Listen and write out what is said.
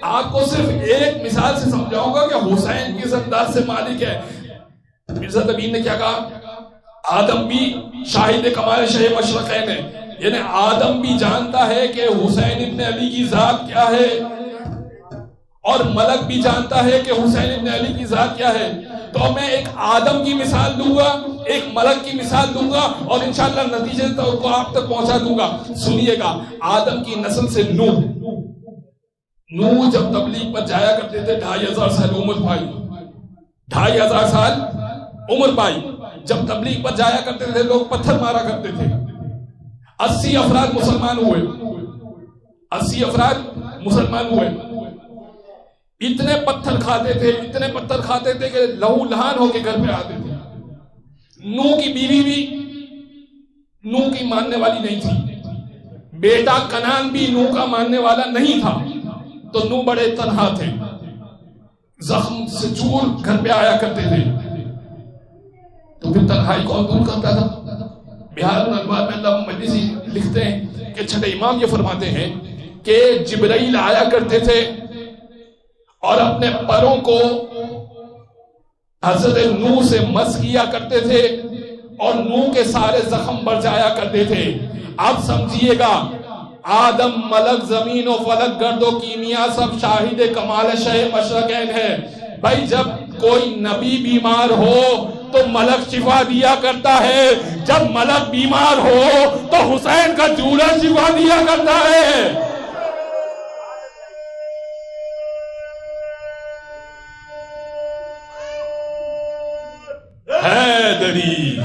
آپ کو صرف ایک مثال سے سمجھاؤں گا کہ حسین کس انداز سے مالک ہے. مرزا تبین نے کیا کہا؟ آدم بھی شاہد کمال شہ مشرقین ہے، یعنی آدم بھی جانتا ہے کہ حسین ابن علی کی ذات کیا ہے، اور ملک بھی جانتا ہے کہ حسین ابن علی کی ذات کیا ہے. تو میں ایک آدم کی مثال دوں گا، ایک ملک کی مثال دوں گا، اور انشاءاللہ نتیجے کو آپ تک پہنچا دوں گا. سنیے گا، آدم کی نسل سے نوح جب تبلیغ پر جایا کرتے تھے 2500 سال عمر پائی، 2500 سال عمر پائی. جب تبلیغ پر جایا کرتے تھے لوگ پتھر مارا کرتے تھے. 80 افراد مسلمان ہوئے، 80 افراد مسلمان ہوئے. اتنے پتھر کھاتے تھے کہ لہو لہان ہو کے گھر پہ آتے تھے. نوح کی بیوی بھی نوح کی ماننے والی نہیں تھی، بیٹا کنعان بھی نوح کا ماننے والا نہیں تھا. تو نوح بڑے تنہا تھے، زخم سے چور گھر پہ آیا کرتے تھے. تو پھر تنہائی کون دور کرتا تھا؟ بہار الانوار میں اللہ مجلسی لکھتے ہیں کہ چھٹے امام یہ فرماتے ہیں کہ جبرائیل آیا کرتے تھے اور اپنے پروں کو حضرت نوح سے مس کیا کرتے تھے اور نوح کے سارے زخم بڑھ جایا کرتے تھے. اب سمجھیے گا، آدم، ملک، زمین و فلک، گرد و کیمیا سب شاہد کمال شہ مشرقین ہے. بھائی جب کوئی نبی بیمار ہو تو ملک شفا دیا کرتا ہے، جب ملک بیمار ہو تو حسین کا جوڑا شفا دیا کرتا ہے. حیدری